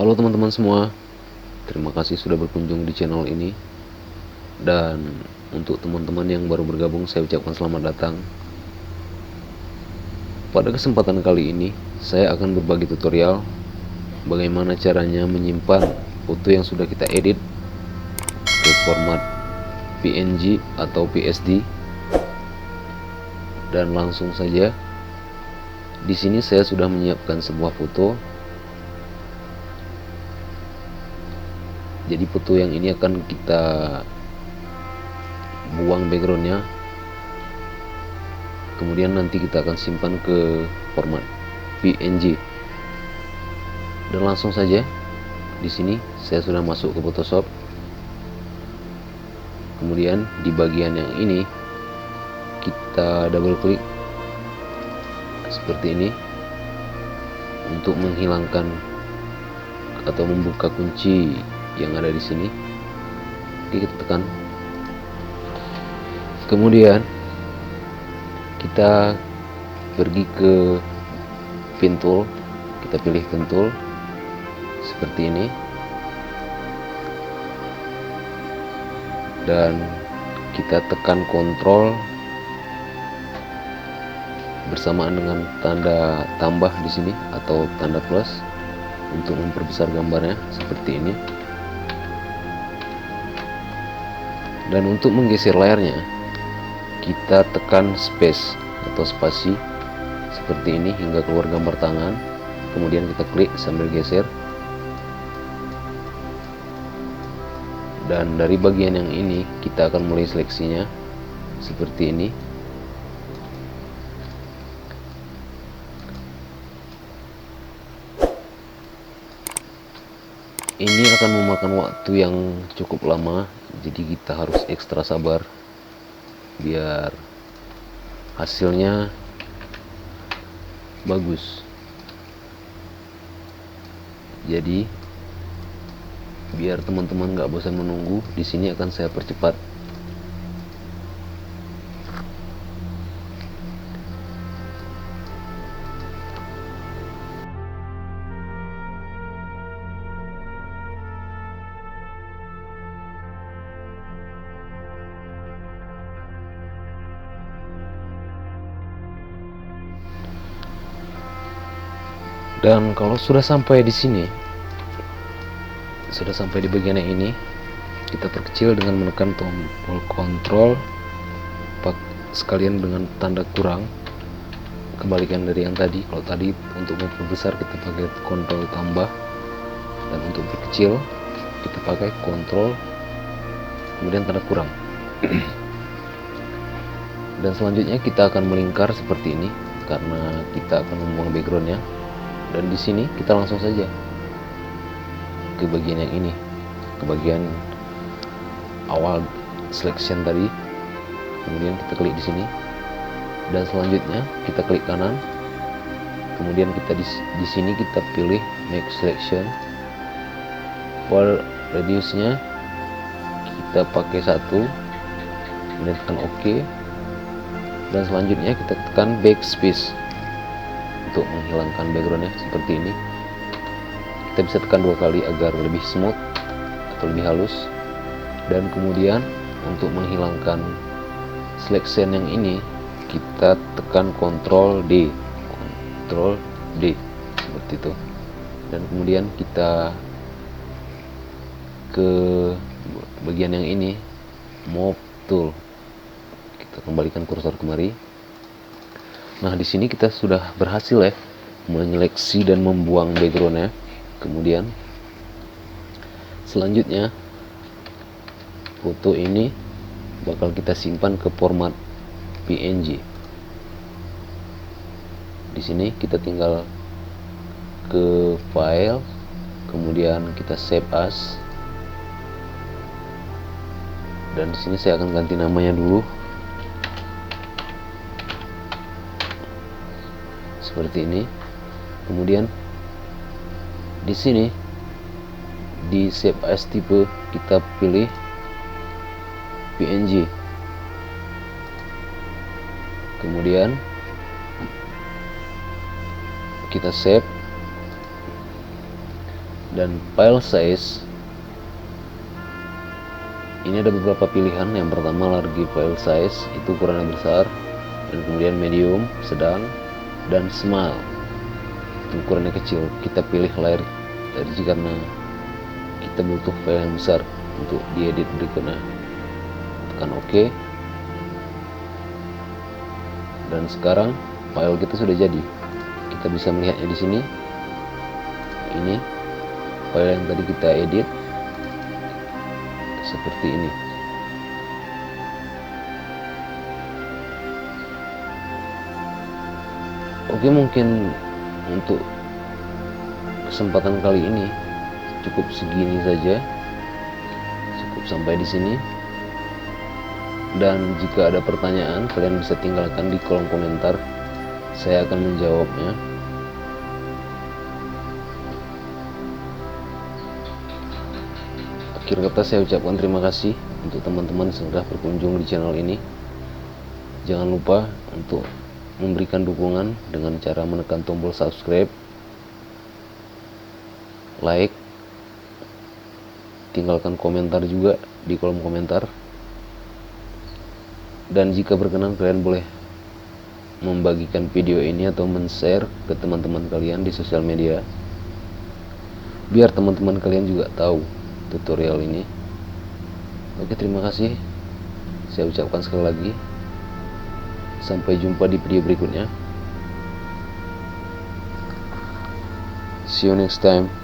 Halo teman-teman semua, terima kasih sudah berkunjung di channel ini. Dan untuk teman-teman yang baru bergabung, saya ucapkan selamat datang. Pada kesempatan kali ini, saya akan berbagi tutorial bagaimana caranya menyimpan foto yang sudah kita edit ke format PNG atau PSD. Dan langsung saja, di sini saya sudah menyiapkan sebuah foto. Jadi foto yang ini akan kita buang backgroundnya, kemudian nanti kita akan simpan ke format PNG. Dan langsung saja, di sini saya sudah masuk ke Photoshop. Kemudian di bagian yang ini kita double klik seperti ini untuk menghilangkan atau membuka kunci yang ada di sini. Oke, kita tekan. Kemudian kita pergi ke pen tool, kita pilih pen tool seperti ini, dan kita tekan Ctrl bersamaan dengan tanda tambah di sini atau tanda plus untuk memperbesar gambarnya seperti ini. Dan untuk menggeser layarnya, kita tekan space atau spasi seperti ini hingga keluar gambar tangan. Kemudian kita klik sambil geser. Dan dari bagian yang ini kita akan mulai seleksinya seperti ini. Ini akan memakan waktu yang cukup lama, jadi kita harus ekstra sabar biar hasilnya bagus. Jadi biar teman-teman nggak bosan menunggu, di sini akan saya percepat. Dan kalau sudah sampai di sini, sudah sampai di bagian yang ini, kita perkecil dengan menekan tombol Ctrl sekalian dengan tanda kurang, kembalikan dari yang tadi. Kalau tadi untuk memperbesar kita pakai Ctrl tambah, dan untuk perkecil kita pakai Ctrl kemudian tanda kurang. Dan selanjutnya kita akan melingkar seperti ini karena kita akan membuang backgroundnya. Dan di sini kita langsung saja ke bagian yang ini, ke bagian awal selection tadi. Kemudian kita klik di sini, dan selanjutnya kita klik kanan. Kemudian kita di sini kita pilih make selection. For radiusnya kita pakai 1, kemudian tekan OK. Dan selanjutnya kita tekan backspace untuk menghilangkan backgroundnya seperti ini. Kita bisa tekan 2 kali agar lebih smooth atau lebih halus. Dan kemudian untuk menghilangkan selection yang ini kita tekan Ctrl D seperti itu. Dan kemudian kita ke bagian yang ini, move tool, kita kembalikan kursor kemari. Nah, di sini kita sudah berhasil ya menyeleksi dan membuang backgroundnya. Kemudian selanjutnya foto ini bakal kita simpan ke format PNG. Di sini kita tinggal ke file, kemudian kita save as. Dan di sini saya akan ganti namanya dulu seperti ini. Kemudian di sini di save as type kita pilih PNG. Kemudian kita save. Dan file size ini ada beberapa pilihan. Yang pertama large file size, itu ukurannya besar, dan kemudian medium, sedang, dan small, itu ukurannya kecil. Kita pilih large karena kita butuh file yang besar untuk diedit berikutnya. Tekan OK, dan sekarang file kita sudah jadi. Kita bisa melihatnya di sini. Ini file yang tadi kita edit seperti ini. Oke, mungkin untuk kesempatan kali ini cukup segini saja. Cukup sampai di sini. Dan jika ada pertanyaan, kalian bisa tinggalkan di kolom komentar. Saya akan menjawabnya. Akhir kata saya ucapkan terima kasih untuk teman-teman yang sudah berkunjung di channel ini. Jangan lupa untuk memberikan dukungan dengan cara menekan tombol subscribe, like, tinggalkan komentar juga di kolom komentar. Dan jika berkenan, kalian boleh membagikan video ini atau men-share ke teman-teman kalian di sosial media, biar teman-teman kalian juga tahu tutorial ini. Oke, terima kasih. Saya ucapkan sekali lagi. Sampai jumpa di video berikutnya. See you next time.